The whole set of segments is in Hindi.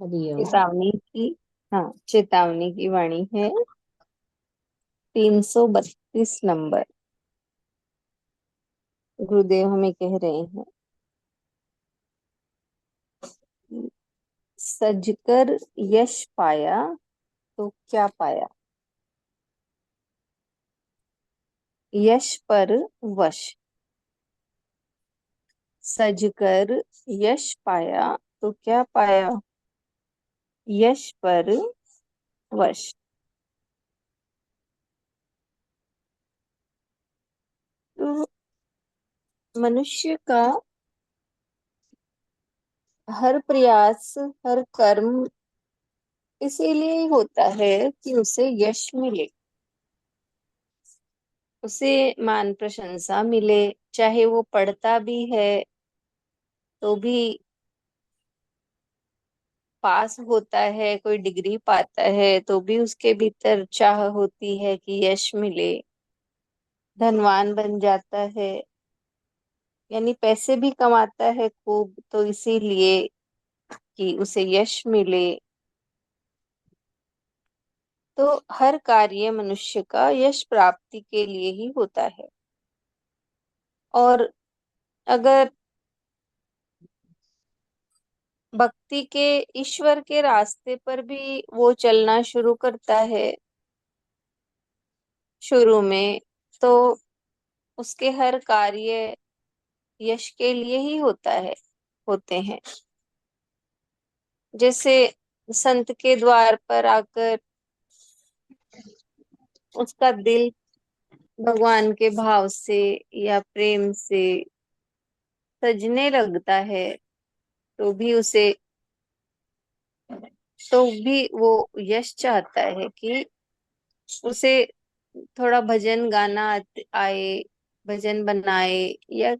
हरिओम। चेतावनी की। हाँ, चेतावनी की वाणी है। 332 नंबर। गुरुदेव हमें कह रहे हैं कि सजकर यश पाया तो क्या पाया। यश पर वश। सजकर यश पाया तो क्या पाया। यश पर वश। तो मनुष्य का हर प्रयास, हर कर्म इसीलिए ही होता है कि उसे यश मिले, उसे मान प्रशंसा मिले। चाहे वो पढ़ता भी है तो भी, पास होता है, कोई डिग्री पाता है तो भी उसके भीतर चाह होती है कि यश मिले। धनवान बन जाता है, यानी पैसे भी कमाता है खूब, तो इसीलिए कि उसे यश मिले। तो हर कार्य मनुष्य का यश प्राप्ति के लिए ही होता है। और अगर भक्ति के, ईश्वर के रास्ते पर भी वो चलना शुरू करता है शुरू में, तो उसके हर कार्य यश के लिए ही होते हैं। जैसे संत के द्वार पर आकर उसका दिल भगवान के भाव से या प्रेम से सजने लगता है, तो भी उसे, तो भी वो यश चाहता है कि उसे थोड़ा भजन गाना आए, भजन बनाए, या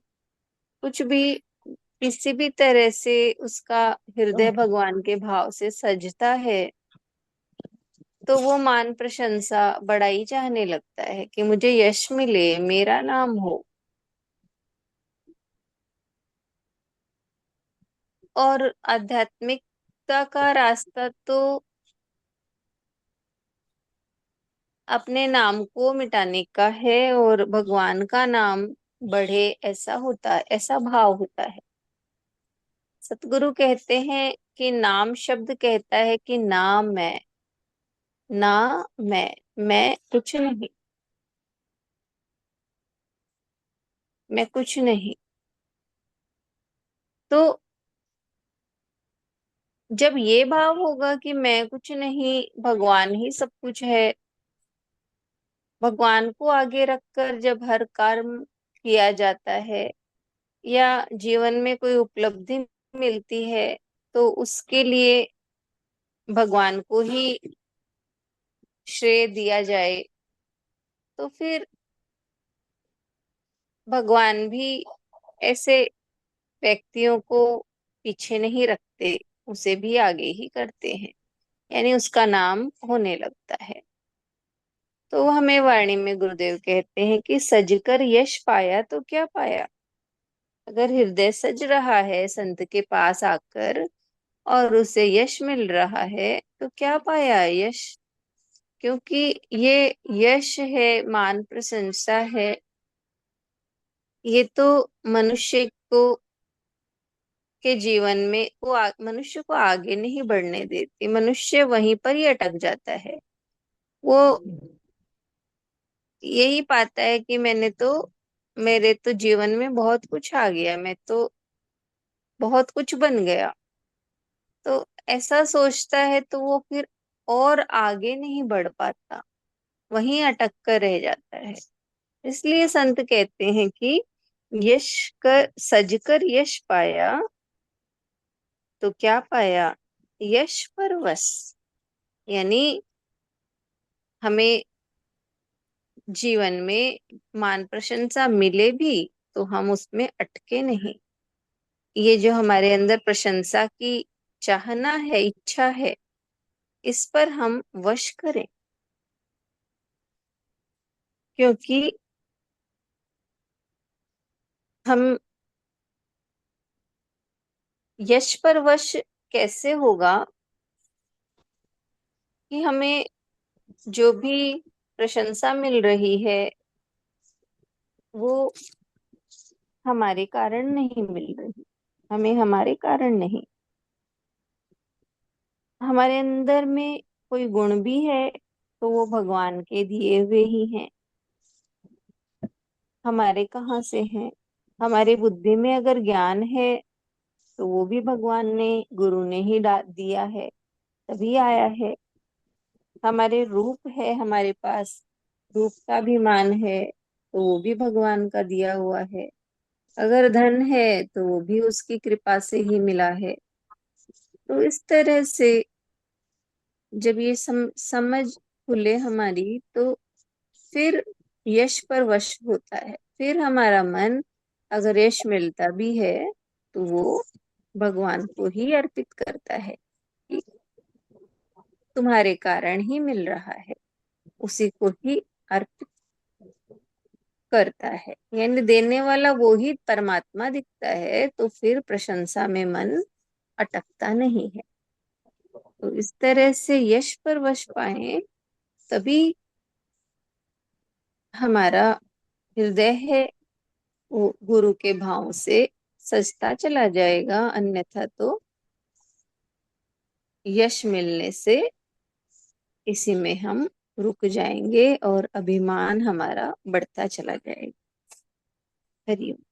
कुछ भी, किसी भी तरह से उसका हृदय भगवान के भाव से सजता है, तो वो मान प्रशंसा बड़ाई चाहने लगता है कि मुझे यश मिले, मेरा नाम हो। और आध्यात्मिकता का रास्ता तो अपने नाम को मिटाने का है और भगवान का नाम बढ़े, ऐसा होता है, ऐसा भाव होता है। सतगुरु कहते हैं कि नाम शब्द कहता है कि ना मैं, ना मैं कुछ नहीं, मैं कुछ नहीं। तो जब ये भाव होगा कि मैं कुछ नहीं, भगवान ही सब कुछ है, भगवान को आगे रखकर जब हर कर्म किया जाता है या जीवन में कोई उपलब्धि मिलती है, तो उसके लिए भगवान को ही श्रेय दिया जाए, तो फिर भगवान भी ऐसे व्यक्तियों को पीछे नहीं रखते, उसे भी आगे ही करते हैं, यानी उसका नाम होने लगता है। तो हमें वाणी में गुरुदेव कहते हैं कि सजकर यश पाया तो क्या पाया। अगर हृदय सज रहा है संत के पास आकर और उसे यश मिल रहा है, तो क्या पाया यश। क्योंकि ये यश है, मान प्रशंसा है, ये तो मनुष्य को, के जीवन में वो मनुष्य को आगे नहीं बढ़ने देती, मनुष्य वहीं पर ही अटक जाता है। वो यही पाता है कि मेरे तो जीवन में बहुत कुछ आ गया, मैं तो बहुत कुछ बन गया। तो ऐसा सोचता है तो वो फिर और आगे नहीं बढ़ पाता, वहीं अटक कर रह जाता है। इसलिए संत कहते हैं कि यश कर, सजकर यश पाया तो क्या पाया। यश पर वश, यानी हमें जीवन में मान प्रशंसा मिले भी तो हम उसमें अटके नहीं। ये जो हमारे अंदर प्रशंसा की चाहना है, इच्छा है, इस पर हम वश करें। क्योंकि हम, यश पर वश कैसे होगा। कि हमें जो भी प्रशंसा मिल रही है वो हमारे कारण नहीं मिल रही, हमें हमारे कारण नहीं। हमारे अंदर में कोई गुण भी है तो वो भगवान के दिए हुए ही हैं, हमारे कहाँ से हैं। हमारी बुद्धि में अगर ज्ञान है तो वो भी भगवान ने, गुरु ने ही दिया है, तभी आया है। हमारे रूप है, हमारे पास रूप का अभिमान है तो वो भी भगवान का दिया हुआ है। अगर धन है तो वो भी उसकी कृपा से ही मिला है। तो इस तरह से जब ये समझ खुले हमारी, तो फिर यश पर वश होता है। फिर हमारा मन अगर यश मिलता भी है तो वो भगवान को ही अर्पित करता है कि तुम्हारे कारण ही मिल रहा है, उसी को ही अर्पित करता है। यानी देने वाला वो ही परमात्मा दिखता है, तो फिर प्रशंसा में मन अटकता नहीं है। तो इस तरह से यश पर वश पाए, तभी हमारा हृदय है वो गुरु के भाव से सजता चला जाएगा। अन्यथा तो यश मिलने से इसी में हम रुक जाएंगे और अभिमान हमारा बढ़ता चला जाएगा। हरिओम।